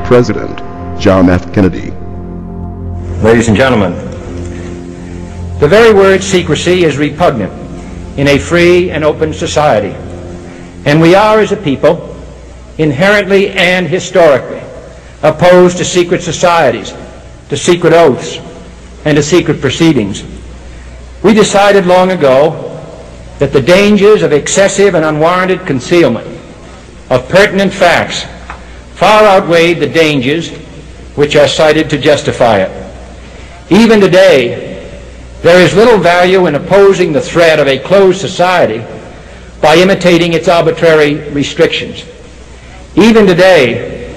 President John F. Kennedy. Ladies and gentlemen, the very word secrecy is repugnant in a free and open society, and we are, as a people, inherently and historically opposed to secret societies, to secret oaths, and to secret proceedings. We decided long ago that the dangers of excessive and unwarranted concealment of pertinent facts far outweighed the dangers which are cited to justify it. Even today, there is little value in opposing the threat of a closed society by imitating its arbitrary restrictions. Even today,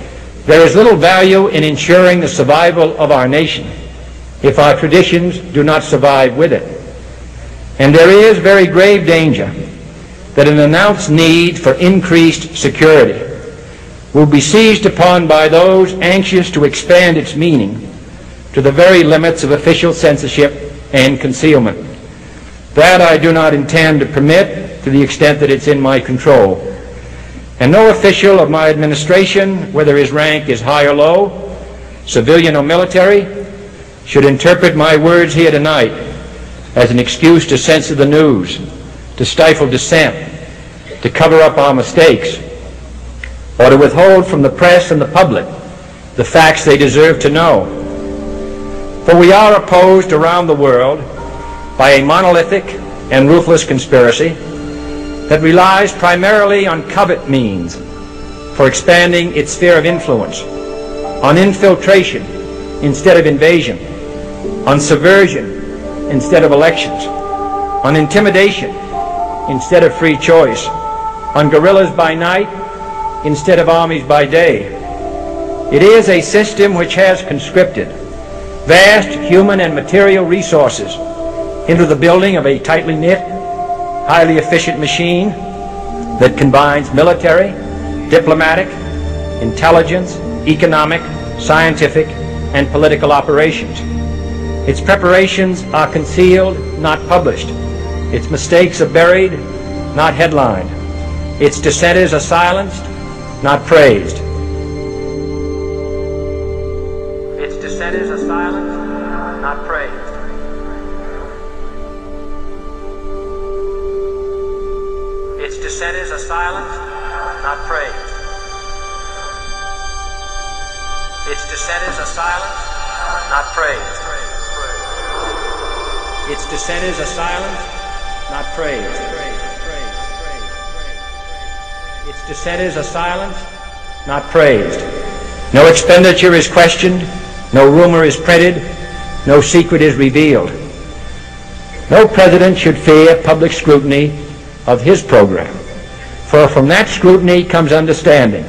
there is little value in ensuring the survival of our nation if our traditions do not survive with it. And there is very grave danger that an announced need for increased security will be seized upon by those anxious to expand its meaning to the very limits of official censorship and concealment. That I do not intend to permit to the extent that it's in my control. And no official of my administration, whether his rank is high or low, civilian or military, should interpret my words here tonight as an excuse to censor the news, to stifle dissent, to cover up our mistakes, or to withhold from the press and the public the facts they deserve to know. For we are opposed around the world by a monolithic and ruthless conspiracy that relies primarily on covert means for expanding its sphere of influence, on infiltration instead of invasion, on subversion instead of elections, on intimidation instead of free choice, on guerrillas by night instead of armies by day. It is a system which has conscripted vast human and material resources into the building of a tightly knit, highly efficient machine that combines military, diplomatic, intelligence, economic, scientific, and political operations. Its preparations are concealed, not published. Its mistakes are buried, not headlined. Its dissenters are silenced, not praised. Its dissenters are silenced, not praised. Its dissenters are silenced, not praised. Its dissenters are silenced, not praised. Its dissenters are silenced, not praised. Its dissenters are silenced, not praised. No expenditure is questioned, no rumor is printed, no secret is revealed. No president should fear public scrutiny of his program, for from that scrutiny comes understanding,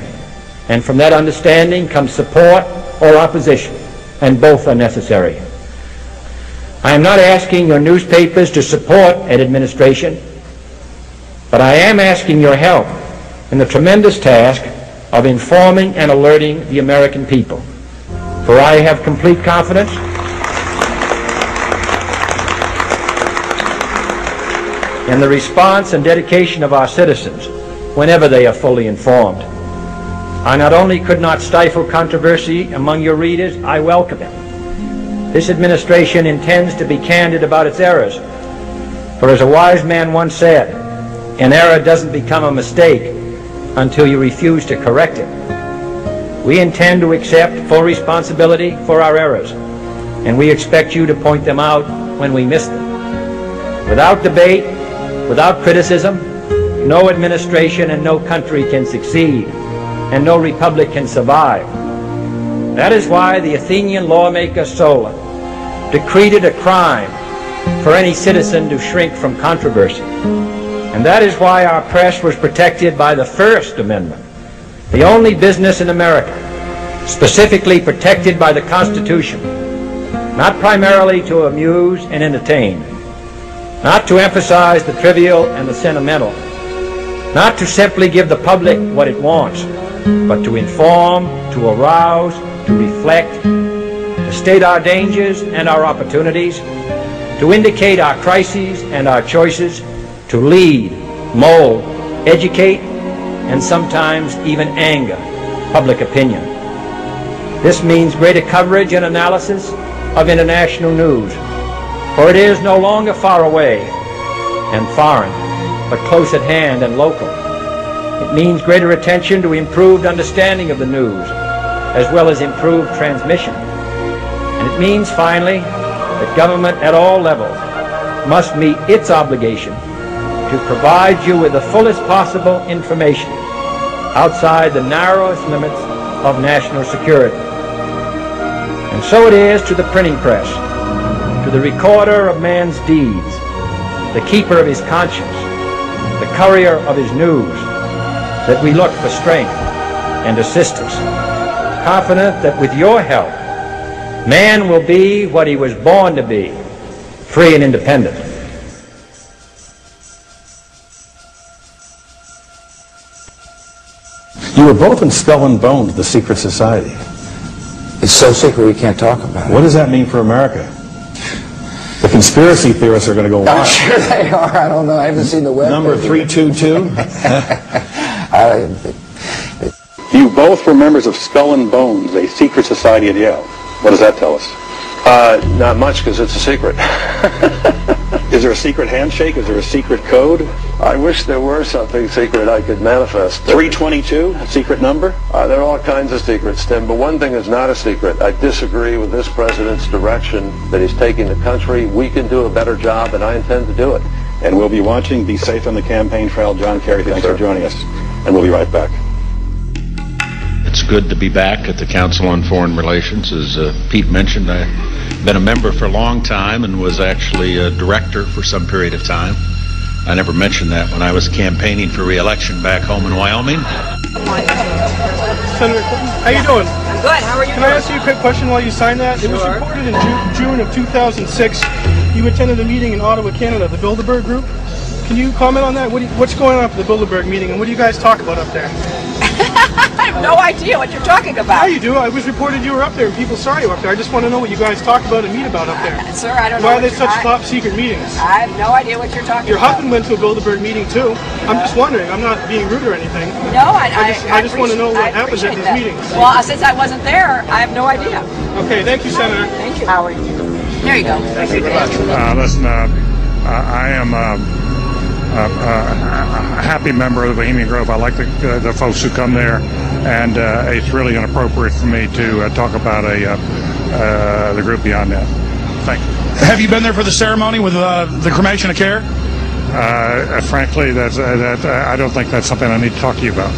and from that understanding comes support or opposition, and both are necessary. I am not asking your newspapers to support an administration, but I am asking your help in the tremendous task of informing and alerting the American people. For I have complete confidence in the response and dedication of our citizens whenever they are fully informed. I not only could not stifle controversy among your readers, I welcome it. This administration intends to be candid about its errors. For as a wise man once said, an error doesn't become a mistake until you refuse to correct it. We intend to accept full responsibility for our errors, and we expect you to point them out when we miss them. Without debate, without criticism, no administration and no country can succeed, and no republic can survive. That is why the Athenian lawmaker Solon decreed it a crime for any citizen to shrink from controversy. And that is why our press was protected by the First Amendment, the only business in America specifically protected by the Constitution, not primarily to amuse and entertain, not to emphasize the trivial and the sentimental, not to simply give the public what it wants, but to inform, to arouse, to reflect, to state our dangers and our opportunities, to indicate our crises and our choices, to lead, mold, educate, and sometimes even anger public opinion. This means greater coverage and analysis of international news, for it is no longer far away and foreign, but close at hand and local. It means greater attention to improved understanding of the news, as well as improved transmission. And it means, finally, that government at all levels must meet its obligation to provide you with the fullest possible information outside the narrowest limits of national security. And so it is to the printing press, to the recorder of man's deeds, the keeper of his conscience, the courier of his news, that we look for strength and assistance, confident that with your help, man will be what he was born to be, free and independent. You were both in Skull and Bones, the secret society. It's so secret we can't talk about it. What does that mean for America? The conspiracy theorists are going to go I'm wild. sure they are. I don't know. I haven't seen the web. Number 322. You both were members of Skull and Bones, a secret society at Yale. What does that tell us? Not much, because it's a secret. Is there a secret handshake? Is there a secret code? I wish there were something secret I could manifest. 322, a secret number? There are all kinds of secrets, Tim, but one thing is not a secret. I disagree with this president's direction that he's taking the country. We can do a better job, and I intend to do it. And we'll be watching. Be safe on the campaign trail. John Kerry, thanks for joining us. And we'll be right back. It's good to be back at the Council on Foreign Relations. As Pete mentioned, I've been a member for a long time and was actually a director for some period of time. I never mentioned that when I was campaigning for re-election back home in Wyoming. Senator Clinton, how you doing? I'm good. How are you? Can I ask you a quick question while you sign that? Sure. It was reported in June of 2006 you attended a meeting in Ottawa, Canada, the Bilderberg Group. Can you comment on that? What's going on at the Bilderberg meeting, and what do you guys talk about up there? I have no idea what you're talking about. Yeah, you do. It was reported you were up there, and people saw you up there. I just want to know what you guys talk about and meet about up there. Sir, I don't know. Why are they such top secret meetings? I have no idea what you're talking Your about. husband went to a Bilderberg meeting too. I'm just wondering. I'm not being rude or anything. No, I just want to know what happens at these meetings. Well, since I wasn't there, I have no idea. Okay, thank you, Senator. Thank you, Howard. There you go. Thank you very much. Listen, I am a happy member of the Bohemian Grove. I like the folks who come there, and it's really inappropriate for me to talk about the group beyond that. Thank you. Have you been there for the ceremony with the cremation of care? Frankly, I don't think that's something I need to talk to you about.